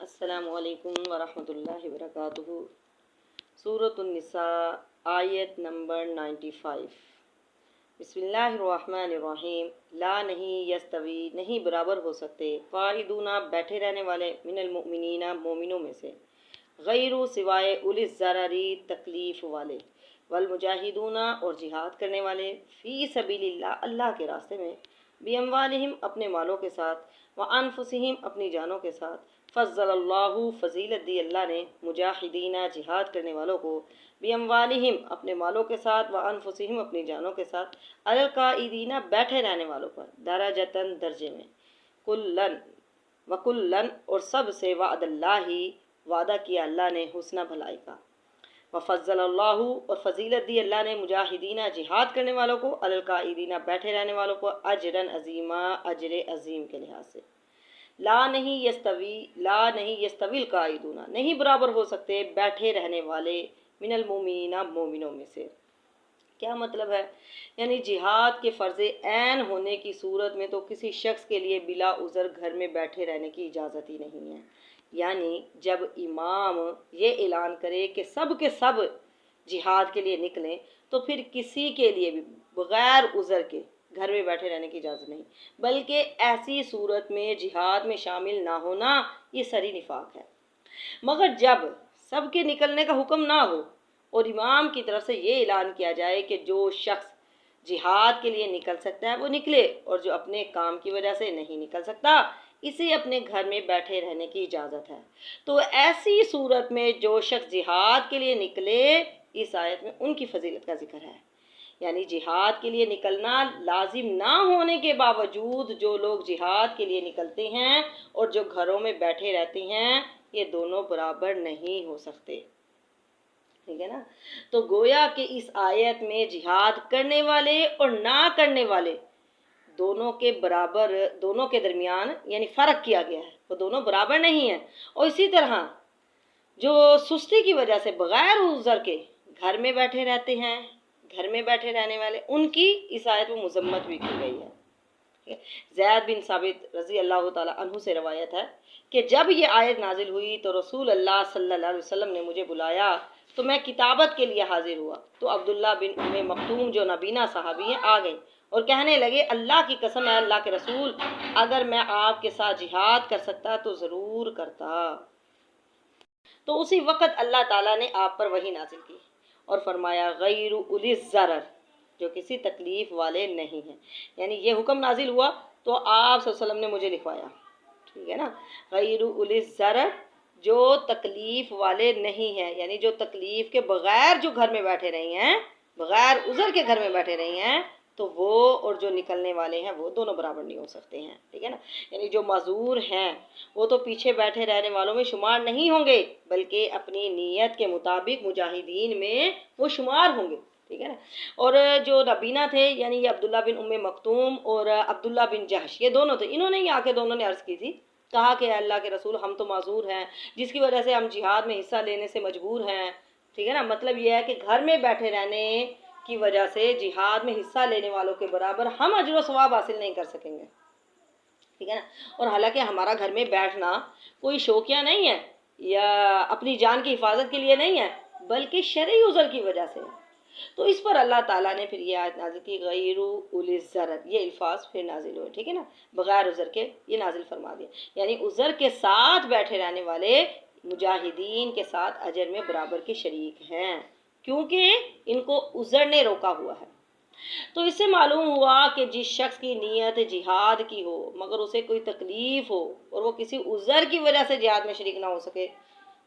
السلام علیکم ورحمۃ اللہ وبرکاتہ۔ سورۃ النساء آیت نمبر 95۔ بسم اللہ الرحمن الرحیم۔ لا نہیں یستوی نہیں برابر ہو سکتے، قاعدون بیٹھے رہنے والے، من المؤمنین مومنوں میں سے، غیر سوائے اولی الضرری تکلیف والے، والمجاہدون اور جہاد کرنے والے، فی سبیل اللہ اللہ کے راستے میں، باموالہم اپنے مالوں کے ساتھ، وانفسہم اپنی جانوں کے ساتھ، فضل اللہ فضیلت دی اللہ نے مجاہدین جہاد کرنے والوں کو، باموالہم اپنے مالوں کے ساتھ، وانفسہم اپنی جانوں کے ساتھ، علی القاعدین بیٹھے رہنے والوں پر، درجتاً درجے میں، کلن وکلن اور سب سے، وعد اللہ وعدہ کیا اللہ نے حسنہ بھلائی کا، وفضل اللہ اور فضیلت دی اللہ نے مجاہدین جہاد کرنے والوں کو، علی القاعدین بیٹھے رہنے والوں کو، اجرا عظیما اجر عظیم کے لحاظ سے۔ لا نہیں یستوی القاعدون نہیں برابر ہو سکتے بیٹھے رہنے والے، من المؤمنین مومنوں میں سے۔ کیا مطلب ہے؟ یعنی جہاد کے فرض عین ہونے کی صورت میں تو کسی شخص کے لیے بلا عذر گھر میں بیٹھے رہنے کی اجازت ہی نہیں ہے۔ یعنی جب امام یہ اعلان کرے کہ سب کے سب جہاد کے لیے نکلیں، تو پھر کسی کے لیے بھی بغیر عذر کے گھر میں بیٹھے رہنے کی اجازت نہیں، بلکہ ایسی صورت میں جہاد میں شامل نہ ہونا یہ سری نفاق ہے۔ مگر جب سب کے نکلنے کا حکم نہ ہو اور امام کی طرف سے یہ اعلان کیا جائے کہ جو شخص جہاد کے لیے نکل سکتا ہے وہ نکلے، اور جو اپنے کام کی وجہ سے نہیں نکل سکتا اسے اپنے گھر میں بیٹھے رہنے کی اجازت ہے، تو ایسی صورت میں جو شخص جہاد کے لیے نکلے، اس آیت میں ان کی فضیلت کا ذکر ہے۔ یعنی جہاد کے لیے نکلنا لازم نہ ہونے کے باوجود جو لوگ جہاد کے لیے نکلتے ہیں اور جو گھروں میں بیٹھے رہتے ہیں، یہ دونوں برابر نہیں ہو سکتے، ٹھیک ہے نا۔ تو گویا کہ اس آیت میں جہاد کرنے والے اور نہ کرنے والے دونوں کے برابر، دونوں کے درمیان یعنی فرق کیا گیا ہے، وہ دونوں برابر نہیں ہیں۔ اور اسی طرح جو سستی کی وجہ سے بغیر عذر کے گھر میں بیٹھے رہتے ہیں، گھر میں بیٹھے رہنے والے، ان کی اس آیت میں مذمت بھی کی گئی ہے۔ زید بن ثابت رضی اللہ تعالیٰ عنہ سے روایت ہے کہ جب یہ آیت نازل ہوئی تو رسول اللہ صلی اللہ علیہ وسلم نے مجھے بلایا تو میں کتابت کے لیے حاضر ہوا، تو عبداللہ بن ام مکتوم جو نبینا صحابی ہیں آ گئے اور کہنے لگے، اللہ کی قسم ہے اللہ کے رسول، اگر میں آپ کے ساتھ جہاد کر سکتا تو ضرور کرتا۔ تو اسی وقت اللہ تعالیٰ نے آپ پر وحی نازل کی اور فرمایا غیر اولی الضرر، جو کسی تکلیف والے نہیں ہیں۔ یعنی یہ حکم نازل ہوا تو آپ صلی اللہ علیہ وسلم نے مجھے لکھوایا، ٹھیک ہے نا، غیر اولی الضرر جو تکلیف والے نہیں ہیں، یعنی جو تکلیف کے بغیر جو گھر میں بیٹھے رہی ہیں، بغیر عذر کے گھر میں بیٹھے رہی ہیں، تو وہ اور جو نکلنے والے ہیں وہ دونوں برابر نہیں ہو سکتے ہیں، ٹھیک ہے نا۔ یعنی جو معذور ہیں وہ تو پیچھے بیٹھے رہنے والوں میں شمار نہیں ہوں گے، بلکہ اپنی نیت کے مطابق مجاہدین میں وہ شمار ہوں گے، ٹھیک ہے نا۔ اور جو نبینا تھے، یعنی یہ عبداللہ بن ام مکتوم اور عبداللہ بن جہش، یہ دونوں تھے، انہوں نے ہی آ کے دونوں نے عرض کی تھی، کہا کہ اللہ کے رسول ہم تو معذور ہیں، جس کی وجہ سے ہم جہاد میں حصہ لینے سے مجبور ہیں، ٹھیک ہے نا۔ مطلب یہ ہے کہ گھر میں بیٹھے رہنے کی وجہ سے جہاد میں حصہ لینے والوں کے برابر ہم اجر و ثواب حاصل نہیں کر سکیں گے، ٹھیک ہے نا۔ اور حالانکہ ہمارا گھر میں بیٹھنا کوئی شوقیہ نہیں ہے یا اپنی جان کی حفاظت کے لیے نہیں ہے، بلکہ شرعی عذر کی وجہ سے ہے۔ تو اس پر اللہ تعالیٰ نے پھر یہ آیت نازل کی، غیر اولی الضرر، یہ الفاظ پھر نازل ہوئے، ٹھیک ہے نا، بغیر عذر کے یہ نازل فرما دیا، یعنی عذر کے ساتھ بیٹھے رہنے والے مجاہدین کے ساتھ اجر میں برابر کے شریک ہیں، کیونکہ ان کو عذر نے روکا ہوا ہے۔ تو اس سے معلوم ہوا کہ جس شخص کی نیت جہاد کی ہو مگر اسے کوئی تکلیف ہو اور وہ کسی عذر کی وجہ سے جہاد میں شریک نہ ہو سکے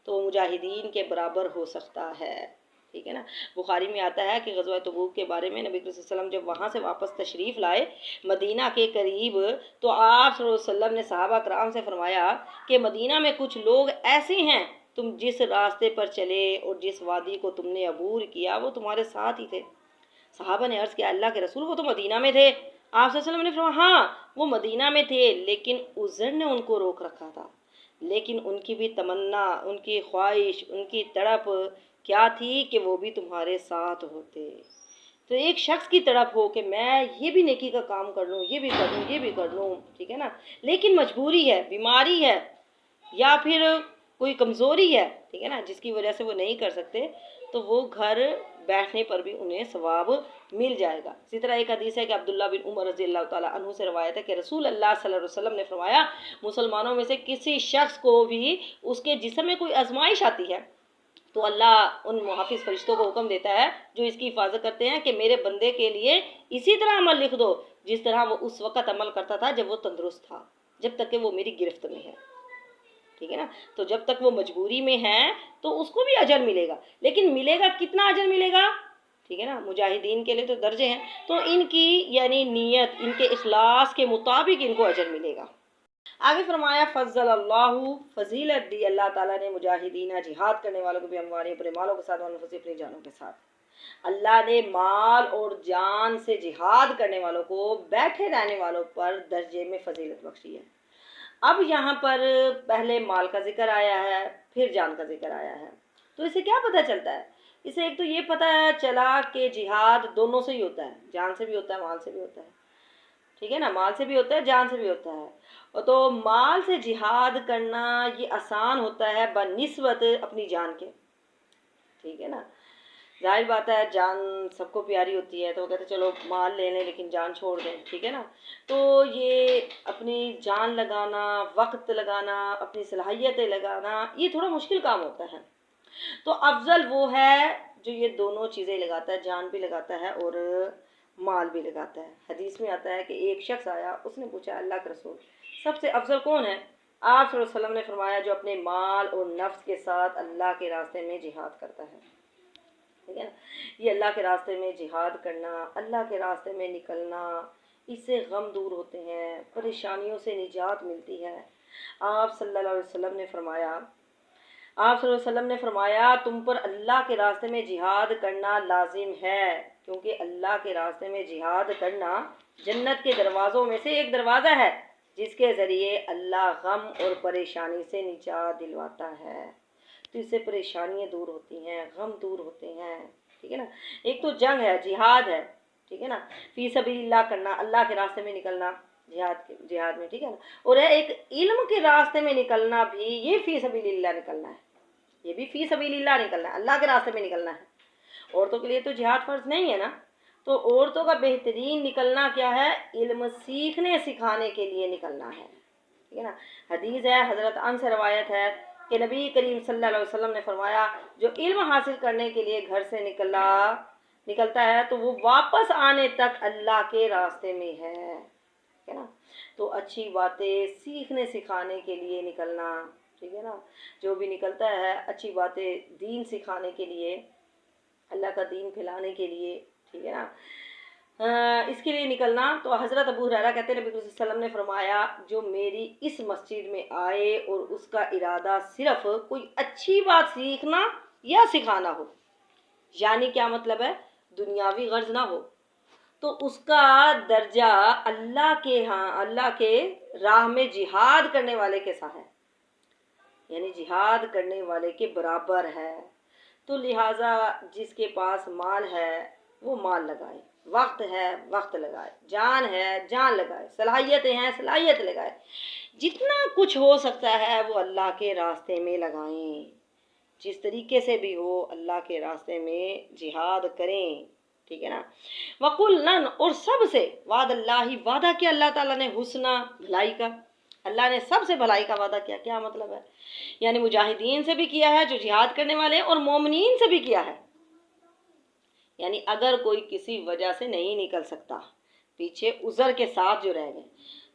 تو وہ مجاہدین کے برابر ہو سکتا ہے، ٹھیک ہے نا۔ بخاری میں آتا ہے کہ غزوہ تبوک کے بارے میں نبی صلی اللہ علیہ وسلم جب وہاں سے واپس تشریف لائے مدینہ کے قریب، تو آپ صلی اللہ علیہ وسلم نے صحابہ کرام سے فرمایا کہ مدینہ میں کچھ لوگ ایسے ہیں، تم جس راستے پر چلے اور جس وادی کو تم نے عبور کیا وہ تمہارے ساتھ ہی تھے۔ صحابہ نے عرض کیا اللہ کے رسول وہ تو مدینہ میں تھے۔ آپ صلی اللہ علیہ وسلم نے فرمایا ہاں وہ مدینہ میں تھے، لیکن عذر نے ان کو روک رکھا تھا، لیکن ان کی بھی تمنا، ان کی خواہش، ان کی تڑپ کیا تھی کہ وہ بھی تمہارے ساتھ ہوتے۔ تو ایک شخص کی تڑپ ہو کہ میں یہ بھی نیکی کا کام کر لوں، یہ بھی کر لوں، یہ بھی کر لوں، ٹھیک ہے نا، لیکن مجبوری ہے، بیماری ہے، یا پھر کوئی کمزوری ہے، ٹھیک ہے نا، جس کی وجہ سے وہ نہیں کر سکتے، تو وہ گھر بیٹھنے پر بھی انہیں ثواب مل جائے گا۔ اسی طرح ایک حدیث ہے کہ عبداللہ بن عمر رضی اللہ تعالیٰ عنہ سے روایت ہے کہ رسول اللہ صلی اللہ علیہ وسلم نے فرمایا، مسلمانوں میں سے کسی شخص کو بھی اس کے جسم میں کوئی آزمائش آتی ہے تو اللہ ان محافظ فرشتوں کو حکم دیتا ہے جو اس کی حفاظت کرتے ہیں کہ میرے بندے کے لیے اسی طرح عمل لکھ دو جس طرح وہ اس وقت عمل کرتا تھا جب وہ تندرست تھا، جب تک کہ وہ میری گرفت میں ہے، ٹھیک ہے نا۔ تو جب تک وہ مجبوری میں ہے تو اس کو بھی اجر ملے گا، لیکن ملے گا کتنا اجر ملے گا، ٹھیک ہے نا، مجاہدین کے لیے تو درجے ہیں، تو ان کی یعنی نیت، ان کے اخلاص کے مطابق ان کو اجر ملے گا۔ آگے فرمایا فضل اللہ، فضیلت دی اللہ تعالیٰ نے مجاہدین، جہاد کرنے والوں کو بھی، اموالہم اپنے مالوں کے ساتھ، انفسہم اپنی جانوں کے ساتھ۔ اللہ نے مال اور جان سے جہاد کرنے والوں کو بیٹھے رہنے والوں پر درجے میں فضیلت بخشی ہے۔ اب یہاں پر پہلے مال کا ذکر آیا ہے، پھر جان کا ذکر آیا ہے، تو اسے کیا پتہ چلتا ہے؟ اسے ایک تو یہ پتہ چلا کہ جہاد دونوں سے ہی ہوتا ہے، جان سے بھی ہوتا ہے، مال سے بھی ہوتا ہے، ٹھیک ہے نا، مال سے بھی ہوتا ہے، جان سے بھی ہوتا ہے۔ اور تو مال سے جہاد کرنا یہ آسان ہوتا ہے بنسبت اپنی جان کے، ٹھیک ہے نا، ظاہر بات ہے جان سب کو پیاری ہوتی ہے، تو وہ کہتے ہیں چلو مال لے لیں لیکن جان چھوڑ دیں، ٹھیک ہے نا۔ تو یہ اپنی جان لگانا، وقت لگانا، اپنی صلاحیتیں لگانا، یہ تھوڑا مشکل کام ہوتا ہے، تو افضل وہ ہے جو یہ دونوں چیزیں لگاتا ہے، جان بھی لگاتا ہے اور مال بھی لگاتا ہے۔ حدیث میں آتا ہے کہ ایک شخص آیا، اس نے پوچھا اللہ کے رسول سب سے افضل کون ہے؟ آپ صلی اللہ علیہ وسلم نے فرمایا جو اپنے مال اور نفس کے ساتھ اللہ کے راستے میں جہاد کرتا ہے، ٹھیک ہے نا۔ یہ اللہ کے راستے میں جہاد کرنا، اللہ کے راستے میں نکلنا، اس سے غم دور ہوتے ہیں، پریشانیوں سے نجات ملتی ہے۔ آپ صلی اللہ علیہ وسلم نے فرمایا، آپ صلی اللہ علیہ وسلم نے فرمایا تم پر اللہ کے راستے میں جہاد کرنا لازم ہے، کیونکہ اللہ کے راستے میں جہاد کرنا جنت کے دروازوں میں سے ایک دروازہ ہے جس کے ذریعے اللہ غم اور پریشانی سے نجات دلواتا ہے، تو اس سے پریشانیاں دور ہوتی ہیں، غم دور ہوتے ہیں، ٹھیک ہے نا۔ ایک تو جنگ ہے، جہاد ہے، ٹھیک ہے نا، فی سبیل اللہ کرنا، اللہ کے راستے میں نکلنا، جہاد میں، ٹھیک ہے نا، اور ہے ایک علم کے راستے میں نکلنا بھی، یہ فی سبیل اللہ نکلنا ہے، یہ بھی فی سبیل اللہ نکلنا ہے، اللہ کے راستے میں نکلنا ہے۔ عورتوں کے لیے تو جہاد فرض نہیں ہے نا، تو عورتوں کا بہترین نکلنا کیا ہے؟ علم سیکھنے سکھانے کے لیے نکلنا ہے، ٹھیک ہے نا۔ حدیث ہے، حضرت انس سے روایت ہے کہ نبی کریم صلی اللہ علیہ وسلم نے فرمایا جو علم حاصل کرنے کے لیے گھر سے نکلتا ہے تو وہ واپس آنے تک اللہ کے راستے میں ہے، ٹھیک ہے نا۔ تو اچھی باتیں سیکھنے سکھانے کے لیے نکلنا، ٹھیک ہے نا، جو بھی نکلتا ہے اچھی باتیں دین سکھانے کے لیے، اللہ کا دین پھیلانے کے لیے، ٹھیک ہے نا، اس کے لیے نکلنا۔ تو حضرت ابو ہریرہ کہتے ہیں نبی صلی اللہ علیہ وسلم نے فرمایا جو میری اس مسجد میں آئے اور اس کا ارادہ صرف کوئی اچھی بات سیکھنا یا سکھانا ہو، یعنی کیا مطلب ہے؟ دنیاوی غرض نہ ہو، تو اس کا درجہ اللہ کے راہ میں جہاد کرنے والے کے ساتھ ہے، یعنی جہاد کرنے والے کے برابر ہے۔ تو لہٰذا جس کے پاس مال ہے وہ مال لگائے، وقت ہے وقت لگائے، جان ہے جان لگائے، صلاحیتیں ہیں صلاحیت لگائے، جتنا کچھ ہو سکتا ہے وہ اللہ کے راستے میں لگائیں، جس طریقے سے بھی ہو اللہ کے راستے میں جہاد کریں، ٹھیک ہے نا۔ وَقُلًا، اور سب سے وعد اللہ، وعدہ کیا اللہ تعالیٰ نے حسنہ، بھلائی کا، اللہ نے سب سے بھلائی کا وعدہ کیا، کیا مطلب ہے؟ یعنی مجاہدین سے بھی کیا ہے جو جہاد کرنے والے، اور مومنین سے بھی کیا ہے، یعنی اگر کوئی کسی وجہ سے نہیں نکل سکتا، پیچھے عذر کے ساتھ جو رہ گئے،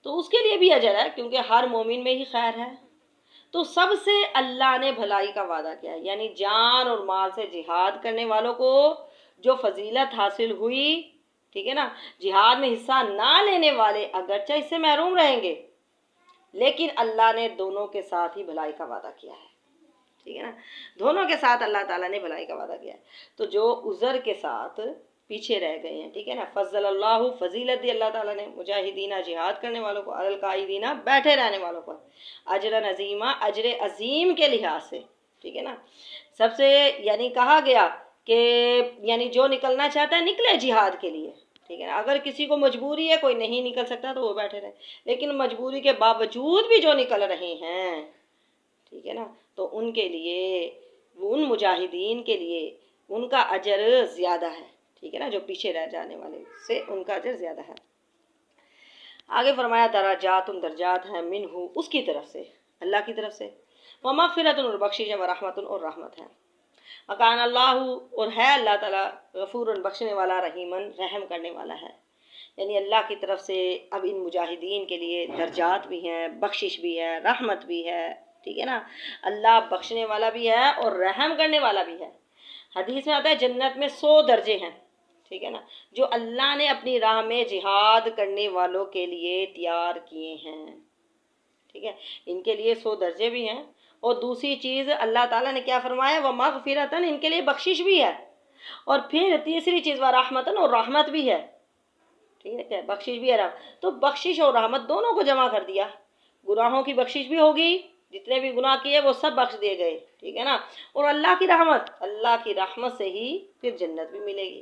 تو اس کے لیے بھی اجر ہے، کیونکہ ہر مومن میں ہی خیر ہے۔ تو سب سے اللہ نے بھلائی کا وعدہ کیا ہے، یعنی جان اور مال سے جہاد کرنے والوں کو جو فضیلت حاصل ہوئی، ٹھیک ہے نا، جہاد میں حصہ نہ لینے والے اگرچہ اس سے محروم رہیں گے، لیکن اللہ نے دونوں کے ساتھ ہی بھلائی کا وعدہ کیا ہے، ٹھیک ہے نا، دونوں کے ساتھ اللہ تعالیٰ نے بھلائی کا وعدہ کیا ہے۔ تو جو عذر کے ساتھ پیچھے رہ گئے ہیں، ٹھیک ہے نا، فضل اللہ، فضیلت دی اللہ تعالیٰ نے مجاہدینہ، جہاد کرنے والوں کو، علی القاعدین، بیٹھے رہنے والوں پر، اجر عظیمہ، اجر عظیم کے لحاظ سے، ٹھیک ہے نا، سب سے یعنی کہا گیا کہ یعنی جو نکلنا چاہتا ہے نکلے جہاد کے لیے، ٹھیک ہے نا، اگر کسی کو مجبوری ہے کوئی نہیں نکل سکتا تو وہ بیٹھے رہے، لیکن مجبوری کے باوجود بھی جو نکل رہے ہیں نا، تو ان کے لیے، ان مجاہدین کے لیے ان کا اجر زیادہ ہے، ٹھیک ہے نا، جو پیچھے رہ جانے والے سے ان کا اجر زیادہ ہے۔ آگے فرمایا درجات درجات ہیں منہ، اس کی طرف سے، اللہ کی طرف سے، ومغفرت اور بخشش ہے، ورحمت اور رحمت ہے، وکان اللہ اور ہے اللہ تعالیٰ غفور بخشنے والا، رحیمن رحم کرنے والا ہے۔ یعنی اللہ کی طرف سے اب ان مجاہدین کے لیے درجات بھی ہیں، بخشش بھی ہے، رحمت بھی ہے، ٹھیک ہے نا، اللہ بخشنے والا بھی ہے اور رحم کرنے والا بھی ہے۔ حدیث میں آتا ہے جنت میں 100 درجے ہیں، ٹھیک ہے نا، جو اللہ نے اپنی راہ میں جہاد کرنے والوں کے لیے تیار کیے ہیں، ٹھیک ہے، ان کے لیے 100 درجے بھی ہیں۔ اور دوسری چیز اللہ تعالیٰ نے کیا فرمایا، ومغفرتاً، ان کے لیے بخشش بھی ہے، اور پھر تیسری چیز ورحمتاً، اور رحمت بھی ہے، ٹھیک ہے، بخشش بھی ہے، تو بخشش اور رحمت دونوں کو جمع کر دیا، گناہوں کی بخشش بھی ہوگی، جتنے بھی گناہ کیے وہ سب بخش دیے گئے، ٹھیک ہے نا، اور اللہ کی رحمت سے ہی پھر جنت بھی ملے گی،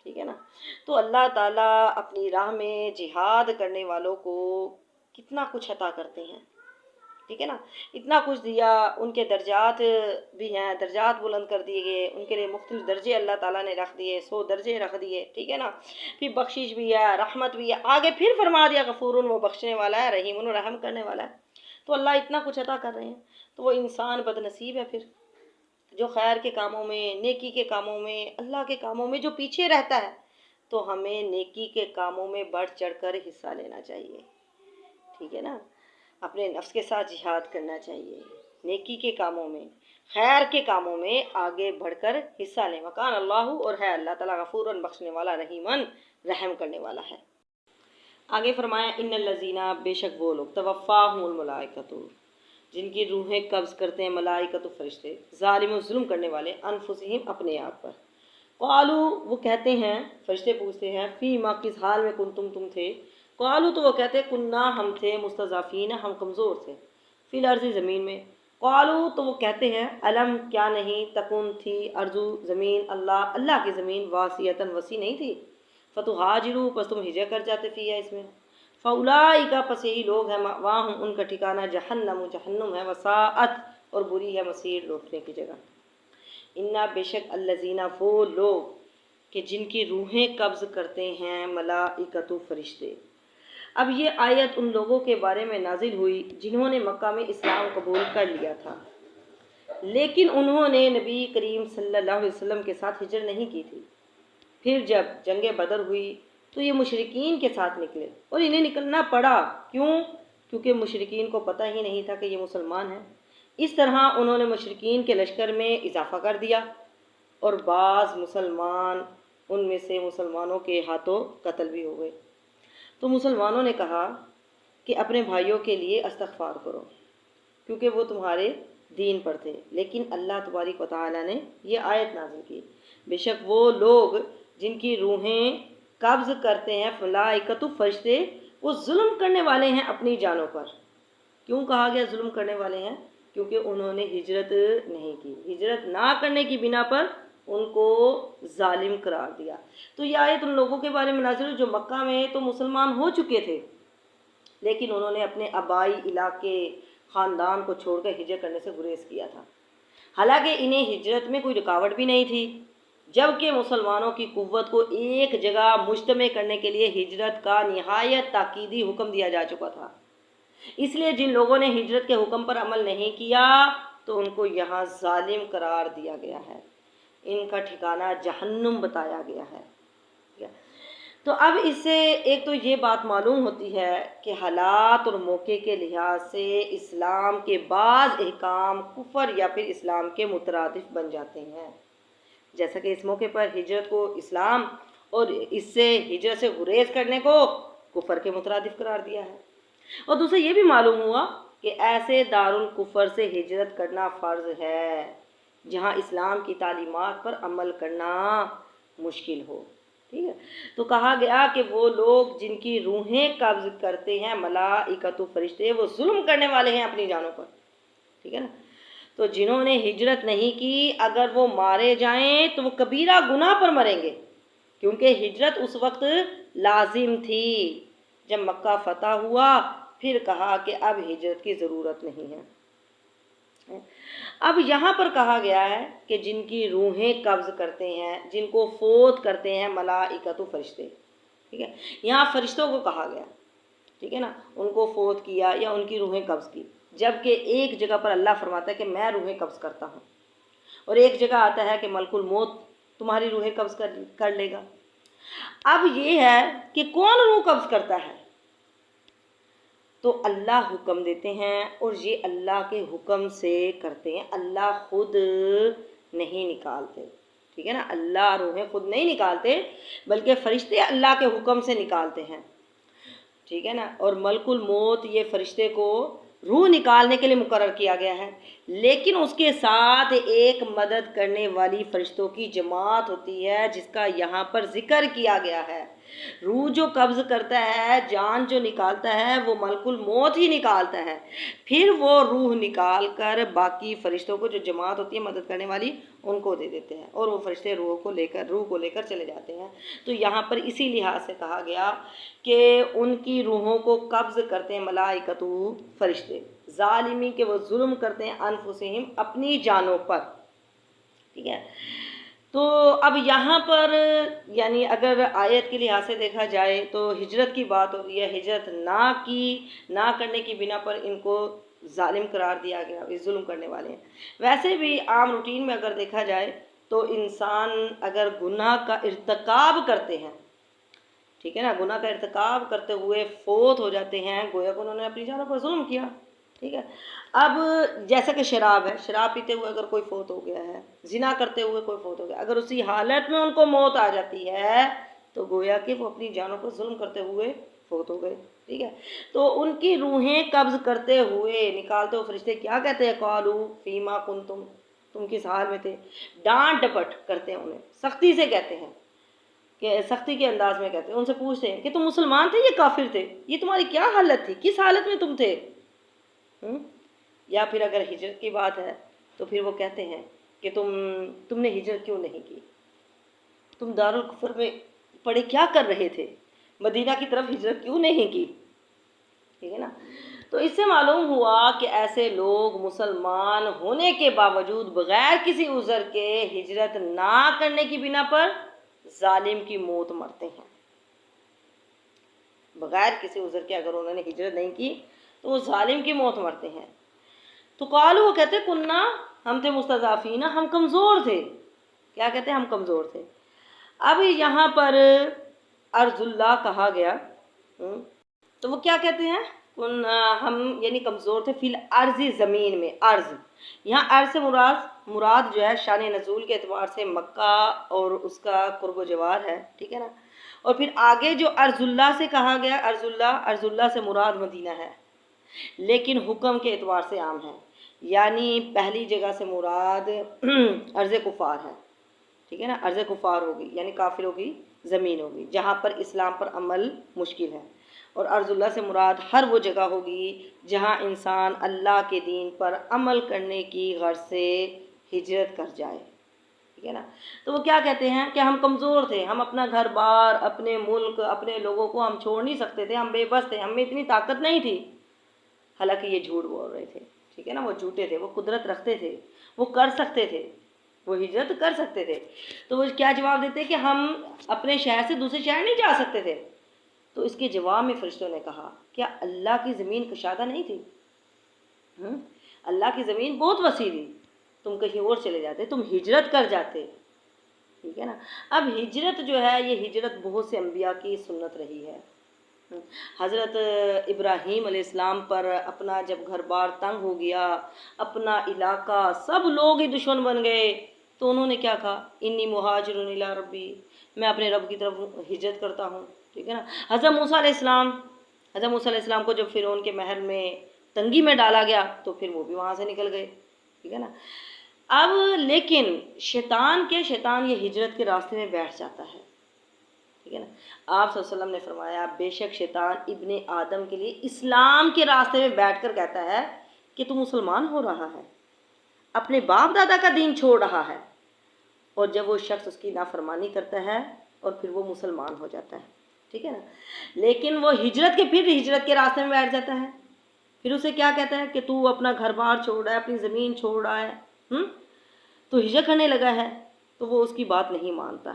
ٹھیک ہے نا۔ تو اللہ تعالیٰ اپنی راہ میں جہاد کرنے والوں کو کتنا کچھ عطا کرتے ہیں، ٹھیک ہے نا، اتنا کچھ دیا، ان کے درجات بھی ہیں، درجات بلند کر دیے گئے، ان کے لیے مختلف درجے اللہ تعالیٰ نے رکھ دیے، 100 درجے رکھ دیے، ٹھیک ہے نا، پھر بخشش بھی ہے، رحمت بھی ہے، آگے پھر فرما دیا غفور، وہ بخشنے والا ہے، رحیم رحم کرنے والا ہے۔ تو اللہ اتنا کچھ عطا کر رہے ہیں، تو وہ انسان بد نصیب ہے پھر، جو خیر کے کاموں میں، نیکی کے کاموں میں، اللہ کے کاموں میں جو پیچھے رہتا ہے، تو ہمیں نیکی کے کاموں میں بڑھ چڑھ کر حصہ لینا چاہیے، ٹھیک ہے نا، اپنے نفس کے ساتھ جہاد کرنا چاہیے، نیکی کے کاموں میں، خیر کے کاموں میں آگے بڑھ کر حصہ لیں، وکان اللہ، اور ہے اللہ تعالیٰ غفوراً بخشنے والا، رحیماً رحم کرنے والا ہے۔ آگے فرمایا ان الذین، بے شک وہ لوگ، توفاہم الملائکۃ، جن کی روحیں قبض کرتے ہیں ملائکۃ فرشتے، ظالم و ظلم کرنے والے، انفسہم اپنے آپ پر، قالو وہ کہتے ہیں، فرشتے پوچھتے ہیں، فیما کس حال میں کنتم تم تھے، قالو تو وہ کہتے ہیں، کننا ہم تھے، مستضعفین ہم کمزور تھے، فی الارض زمین میں، قالو تو وہ کہتے ہیں، علم کیا نہیں، تکن تھی، ارضو زمین، اللہ کی زمین، واسعۃً وسیع نہیں تھی، فتہاجروا پس تم ہجرت کر جاتے فیہا اس میں، فاولئک پس یہی لوگ ہیں، مأواہم ان کا ٹھکانہ، جہنم جہنم ہے، وساءت اور بری ہے، مصیر لوٹنے کی جگہ۔ انا بے شک الذین وہ لوگ کہ جن کی روحیں قبض کرتے ہیں ملائکۃ فرشتے۔ اب یہ آیت ان لوگوں کے بارے میں نازل ہوئی جنہوں نے مکہ میں اسلام قبول کر لیا تھا، لیکن انہوں نے نبی کریم صلی اللہ علیہ وسلم کے ساتھ ہجرت نہیں کی تھی۔ پھر جب جنگ بدر ہوئی تو یہ مشرکین کے ساتھ نکلے، اور انہیں نکلنا پڑا، کیونکہ مشرکین کو پتہ ہی نہیں تھا کہ یہ مسلمان ہیں۔ اس طرح انہوں نے مشرکین کے لشکر میں اضافہ کر دیا، اور بعض مسلمان ان میں سے مسلمانوں کے ہاتھوں قتل بھی ہو گئے۔ تو مسلمانوں نے کہا کہ اپنے بھائیوں کے لیے استغفار کرو، کیونکہ وہ تمہارے دین پر تھے، لیکن اللہ تبارک و تعالیٰ نے یہ آیت نازل کی، بے شک وہ لوگ جن کی روحیں قبض کرتے ہیں ملائکۃ فرشتے، وہ ظلم کرنے والے ہیں اپنی جانوں پر۔ کیوں کہا گیا ظلم کرنے والے ہیں؟ کیونکہ انہوں نے ہجرت نہیں کی، ہجرت نہ کرنے کی بنا پر ان کو ظالم قرار دیا۔ تو یہ آیت ان لوگوں کے بارے میں نازل ہوئی جو مکہ میں تو مسلمان ہو چکے تھے، لیکن انہوں نے اپنے آبائی علاقے، خاندان کو چھوڑ کر ہجرت کرنے سے گریز کیا تھا، حالانکہ انہیں ہجرت میں کوئی رکاوٹ بھی نہیں تھی، جبکہ مسلمانوں کی قوت کو ایک جگہ مجتمع کرنے کے لیے ہجرت کا نہایت تاکیدی حکم دیا جا چکا تھا۔ اس لیے جن لوگوں نے ہجرت کے حکم پر عمل نہیں کیا تو ان کو یہاں ظالم قرار دیا گیا ہے، ان کا ٹھکانہ جہنم بتایا گیا ہے۔ تو اب اس سے ایک تو یہ بات معلوم ہوتی ہے کہ حالات اور موقع کے لحاظ سے اسلام کے بعض احکام کفر یا پھر اسلام کے مترادف بن جاتے ہیں، جیسا کہ اس موقع پر ہجرت کو اسلام اور اس سے ہجرت سے گریز کرنے کو کفر کے مترادف قرار دیا ہے۔ اور دوسرا یہ بھی معلوم ہوا کہ ایسے دارالکفر سے ہجرت کرنا فرض ہے جہاں اسلام کی تعلیمات پر عمل کرنا مشکل ہو، ٹھیک ہے۔ تو کہا گیا کہ وہ لوگ جن کی روحیں قبض کرتے ہیں ملائکۃ فرشتے، وہ ظلم کرنے والے ہیں اپنی جانوں پر، ٹھیک ہے نا۔ تو جنہوں نے ہجرت نہیں کی اگر وہ مارے جائیں تو وہ کبیرہ گناہ پر مریں گے، کیونکہ ہجرت اس وقت لازم تھی جب مکہ فتح ہوا، پھر کہا کہ اب ہجرت کی ضرورت نہیں ہے۔ اب یہاں پر کہا گیا ہے کہ جن کی روحیں قبض کرتے ہیں، جن کو فوت کرتے ہیں ملائکۃ و فرشتے، ٹھیک ہے، یہاں فرشتوں کو کہا گیا، ٹھیک ہے نا، ان کو فوت کیا یا ان کی روحیں قبض کی، جبکہ ایک جگہ پر اللہ فرماتا ہے کہ میں روحیں قبض کرتا ہوں، اور ایک جگہ آتا ہے کہ ملک الموت تمہاری روحیں قبض کر لے گا۔ اب یہ ہے کہ کون روح قبض کرتا ہے، تو اللہ حکم دیتے ہیں اور یہ اللہ کے حکم سے کرتے ہیں، اللہ خود نہیں نکالتے، ٹھیک ہے نا، اللہ روحیں خود نہیں نکالتے بلکہ فرشتے اللہ کے حکم سے نکالتے ہیں، ٹھیک ہے نا، اور ملک الموت یہ فرشتے کو روح نکالنے کے لیے مقرر کیا گیا ہے، لیکن اس کے ساتھ ایک مدد کرنے والی فرشتوں کی جماعت ہوتی ہے جس کا یہاں پر ذکر کیا گیا ہے۔ روح جو قبض کرتا ہے، جان جو نکالتا ہے، وہ ملک الموت ہی نکالتا ہے، پھر وہ روح نکال کر باقی فرشتوں کو جو جماعت ہوتی ہے مدد کرنے والی ان کو دے دیتے ہیں، اور وہ فرشتے روح کو لے کر چلے جاتے ہیں۔ تو یہاں پر اسی لحاظ سے کہا گیا کہ ان کی روحوں کو قبض کرتے ہیں ملائکۃ فرشتے، ظالمی کہ وہ ظلم کرتے ہیں انفسہم اپنی جانوں پر، ٹھیک ہے۔ تو اب یہاں پر یعنی اگر آیت کے لحاظ سے دیکھا جائے تو ہجرت کی بات ہو رہی ہے، ہجرت نہ کرنے کی بنا پر ان کو ظالم قرار دیا گیا، یہ ظلم کرنے والے ہیں۔ ویسے بھی عام روٹین میں اگر دیکھا جائے تو انسان اگر گناہ کا ارتکاب کرتے ہیں، ٹھیک ہے نا، گناہ کا ارتکاب کرتے ہوئے فوت ہو جاتے ہیں، گویا کہ انہوں نے اپنی جانوں پر ظلم کیا، ٹھیک ہے۔ اب جیسا کہ شراب ہے، شراب پیتے ہوئے اگر کوئی فوت ہو گیا ہے، زنا کرتے ہوئے کوئی فوت ہو گیا، اگر اسی حالت میں ان کو موت آ جاتی ہے تو گویا کہ وہ اپنی جانوں پر ظلم کرتے ہوئے فوت ہو گئے، ٹھیک ہے۔ تو ان کی روحیں قبض کرتے ہوئے نکالتے ہوئے فرشتے کیا کہتے ہیں، قالوا فیما کنتم، تم کس حال میں تھے، ڈانٹ ڈپٹ کرتے ہیں، انہیں سختی سے کہتے ہیں، کہ سختی کے انداز میں کہتے ہیں، ان سے پوچھتے ہیں کہ تم مسلمان تھے یا کافر تھے، یہ تمہاری کیا حالت تھی، کس حالت میں تم تھے، یا پھر اگر ہجرت کی بات ہے تو پھر وہ کہتے ہیں کہ تم نے ہجرت کیوں نہیں کی، تم دارالکفر میں پڑے کیا کر رہے تھے، مدینہ کی طرف ہجرت کیوں نہیں کی، ٹھیک ہے نا۔ تو اس سے معلوم ہوا کہ ایسے لوگ مسلمان ہونے کے باوجود بغیر کسی عذر کے ہجرت نہ کرنے کی بنا پر ظالم کی موت مرتے ہیں، بغیر کسی عذر کے اگر انہوں نے ہجرت نہیں کی تو وہ ظالم کی موت مرتے ہیں۔ تو قالوا، وہ کہتے کننا، ہم تھے مستضعفین، ہم کمزور تھے، کیا کہتے ہیں، ہم کمزور تھے۔ اب یہاں پر ارض اللہ کہا گیا، تو وہ کیا کہتے ہیں، ہم یعنی کمزور تھے فی الارض، زمین میں، ارض، یہاں ارض سے مراد جو ہے شان نزول کے اعتبار سے مکہ اور اس کا قرب و جوار ہے، ٹھیک ہے نا۔ اور پھر آگے جو ارض اللہ سے کہا گیا، ارض اللہ سے مراد مدینہ ہے، لیکن حکم کے اعتبار سے عام ہے، یعنی پہلی جگہ سے مراد ارض کفار ہے، ٹھیک ہے نا، ارض کفار ہوگی یعنی کافروں کی زمین ہوگی جہاں پر اسلام پر عمل مشکل ہے، اور ارض اللہ سے مراد ہر وہ جگہ ہوگی جہاں انسان اللہ کے دین پر عمل کرنے کی غرض سے ہجرت کر جائے، ٹھیک ہے نا۔ تو وہ کیا کہتے ہیں کہ ہم کمزور تھے، ہم اپنا گھر بار، اپنے ملک، اپنے لوگوں کو ہم چھوڑ نہیں سکتے تھے، ہم بے بس تھے، ہم میں اتنی طاقت نہیں تھی، حالانکہ یہ جھوٹ بول رہے تھے، ٹھیک ہے نا، وہ جھوٹے تھے، وہ قدرت رکھتے تھے، وہ کر سکتے تھے، وہ ہجرت کر سکتے تھے۔ تو وہ کیا جواب دیتے کہ ہم اپنے شہر سے دوسرے شہر نہیں جا سکتے تھے، تو اس کے جواب میں فرشتوں نے کہا کیا اللہ کی زمین کشادہ نہیں تھی، اللہ کی زمین بہت وسیع تھی، تم کہیں اور چلے جاتے، تم ہجرت کر جاتے، ٹھیک ہے نا۔ اب ہجرت جو ہے یہ ہجرت بہت سے انبیاء کی سنت رہی ہے۔ حضرت ابراہیم علیہ السلام پر اپنا جب گھر بار تنگ ہو گیا، اپنا علاقہ، سب لوگ ہی دشمن بن گئے، تو انہوں نے کیا کہا، انی مہاجر الی ربی، میں اپنے رب کی طرف ہجرت کرتا ہوں، ٹھیک ہے نا۔ حضرت موسیٰ علیہ السلام کو جب فرعون کے محل میں تنگی میں ڈالا گیا تو پھر وہ بھی وہاں سے نکل گئے، ٹھیک ہے نا۔ اب لیکن شیطان یہ ہجرت کے راستے میں بیٹھ جاتا ہے، ٹھیک ہے نا۔ آپ صلی اللہ علیہ وسلم نے فرمایا بے شک شیطان ابن آدم کے لیے اسلام کے راستے میں بیٹھ کر کہتا ہے کہ تو مسلمان ہو رہا ہے، اپنے باپ دادا کا دین چھوڑ رہا ہے، اور جب وہ شخص اس کی نافرمانی کرتا ہے اور پھر وہ مسلمان ہو جاتا ہے، ٹھیک ہے نا۔ لیکن وہ ہجرت کے راستے میں بیٹھ جاتا ہے، پھر اسے کیا کہتا ہے کہ تو اپنا گھر بار چھوڑ رہا ہے، اپنی زمین چھوڑ رہا ہے، تو ہجرت کرنے لگا ہے، تو وہ اس کی بات نہیں مانتا،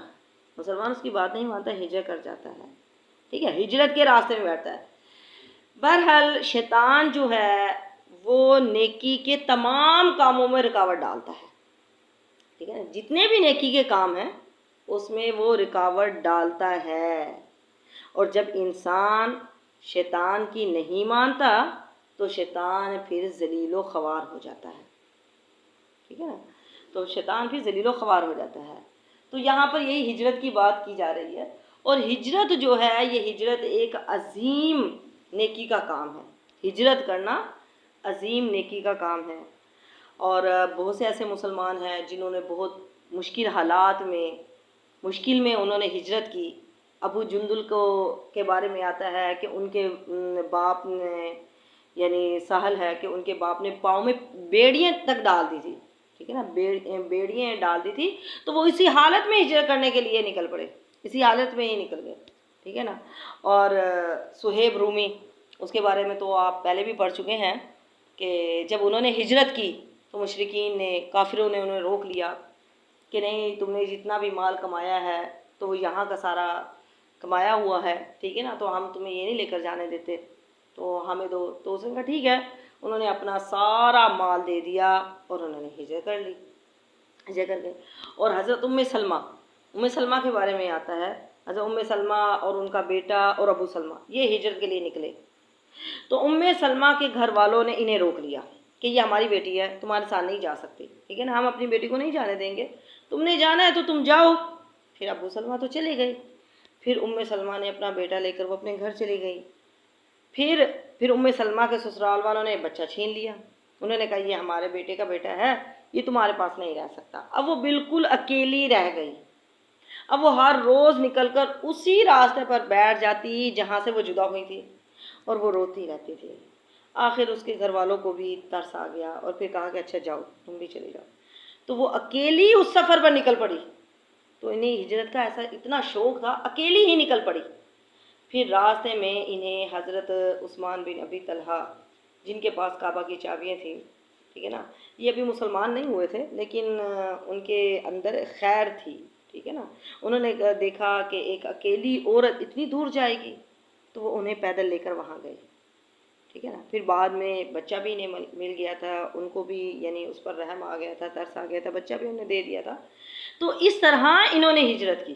مسلمان اس کی بات نہیں مانتا، ہجرت کر جاتا ہے، ٹھیک ہے، ہجرت کے راستے میں بیٹھتا ہے۔ بہرحال شیطان جو ہے وہ نیکی کے تمام کاموں میں رکاوٹ ڈالتا ہے، ٹھیک ہے، جتنے بھی نیکی کے کام ہیں اس میں وہ رکاوٹ ڈالتا ہے، اور جب انسان شیطان کی نہیں مانتا تو شیطان پھر ذلیل و خوار ہو جاتا ہے، ٹھیک ہے نا، تو شیطان پھر ذلیل و خوار ہو جاتا ہے۔ تو یہاں پر یہی ہجرت کی بات کی جا رہی ہے، اور ہجرت جو ہے یہ ہجرت ایک عظیم نیکی کا کام ہے، ہجرت کرنا عظیم نیکی کا کام ہے، اور بہت سے ایسے مسلمان ہیں جنہوں نے بہت مشکل حالات میں مشکل میں انہوں نے ہجرت کی۔ ابو جندل کے بارے میں آتا ہے کہ ان کے باپ نے، یعنی سہل ہے کہ ان کے باپ نے پاؤں میں بیڑیاں تک ڈال دی تھی، ٹھیک ہے نا، بیڑیاں ڈال دی تھی، تو وہ اسی حالت میں ہجرت کرنے کے لیے نکل پڑے، اسی حالت میں ہی نکل گئے، ٹھیک ہے نا۔ اور صہیب رومی، اس کے بارے میں تو آپ پہلے بھی پڑھ چکے ہیں کہ جب انہوں نے ہجرت کی تو مشرکین نے، کافروں نے انہیں روک لیا کہ نہیں، تم نے جتنا بھی مال کمایا ہے تو وہ یہاں کا سارا کمایا ہوا ہے، ٹھیک ہے نا، تو ہم تمہیں یہ نہیں لے کر جانے دیتے، تو ہمیں دو۔ تو اس نے کہا ٹھیک ہے، انہوں نے اپنا سارا مال دے دیا اور انہوں نے ہجرت کر لی، ہجرت کر کے۔ اور حضرت ام سلمہ کے بارے میں آتا ہے، حضرت ام سلمہ اور ان کا بیٹا اور ابو سلمہ یہ ہجرت کے لیے نکلے، تو ام سلمہ کے گھر والوں نے انہیں روک لیا کہ یہ ہماری بیٹی ہے، تمہارے ساتھ نہیں جا سکتی، ٹھیک ہے نا، ہم اپنی بیٹی کو نہیں جانے دیں گے، تم نے جانا ہے تو تم جاؤ۔ پھر ابو سلمہ تو چلے گئے، پھر ام سلمہ نے اپنا بیٹا لے کر وہ اپنے گھر چلی گئی۔ پھر ام سلمہ کے سسرال والوں نے بچہ چھین لیا، انہوں نے کہا یہ ہمارے بیٹے کا بیٹا ہے، یہ تمہارے پاس نہیں رہ سکتا۔ اب وہ بالکل اکیلی رہ گئی، اب وہ ہر روز نکل کر اسی راستے پر بیٹھ جاتی جہاں سے وہ جدا ہوئی تھی، اور وہ روتی رہتی تھی۔ آخر اس کے گھر والوں کو بھی ترس آ گیا اور پھر کہا کہ اچھا جاؤ، تم بھی چلے جاؤ، تو وہ اکیلی اس سفر پر نکل پڑی۔ تو انہیں ہجرت کا ایسا اتنا شوق تھا، اکیلی ہی نکل پڑی۔ پھر راستے میں انہیں حضرت عثمان بن ابی طلحہ، جن کے پاس کعبہ کی چابیاں تھیں، ٹھیک ہے نا، یہ ابھی مسلمان نہیں ہوئے تھے لیکن ان کے اندر خیر تھی، ٹھیک ہے نا، انہوں نے دیکھا کہ ایک اکیلی عورت اتنی دور جائے گی، تو وہ انہیں پیدل لے کر وہاں گئے، ٹھیک ہے نا۔ پھر بعد میں بچہ بھی انہیں مل گیا تھا، ان کو بھی یعنی اس پر رحم آ گیا تھا، ترس آ گیا تھا، بچہ بھی انہیں دے دیا تھا۔ تو اس طرح انہوں نے ہجرت کی،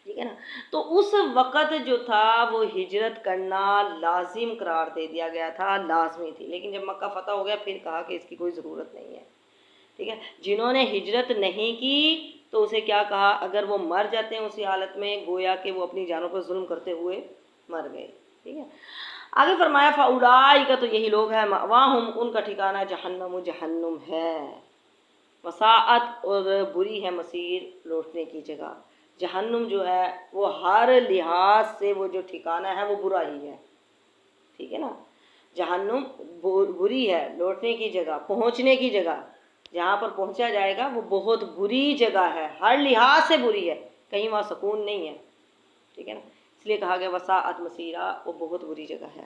ٹھیک ہے نا۔ تو اس وقت جو تھا وہ ہجرت کرنا لازم قرار دے دیا گیا تھا، لازمی تھی، لیکن جب مکہ فتح ہو گیا پھر کہا کہ اس کی کوئی ضرورت نہیں ہے، ٹھیک ہے۔ جنہوں نے ہجرت نہیں کی تو اسے کیا کہا، اگر وہ مر جاتے ہیں اسی حالت میں گویا کہ وہ اپنی جانوں پر ظلم کرتے ہوئے مر گئے، ٹھیک ہے۔ آگے فرمایا فاولئک، تو یہی لوگ ہیں، مأواہم، ان کا ٹھکانہ جہنم، جہنم ہے، وساءت، اور بری ہے مصیر، لوٹنے کی جگہ۔ جہنم جو ہے وہ ہر لحاظ سے وہ جو ٹھکانہ ہے وہ برا ہی ہے، ٹھیک ہے نا، جہنم بری ہے، لوٹنے کی جگہ، پہنچنے کی جگہ، جہاں پر پہنچا جائے گا وہ بہت بری جگہ ہے، ہر لحاظ سے بری ہے، کہیں وہاں سکون نہیں ہے، ٹھیک ہے نا، اس لیے کہا گیا وساءت مصیرا، وہ بہت بری جگہ ہے۔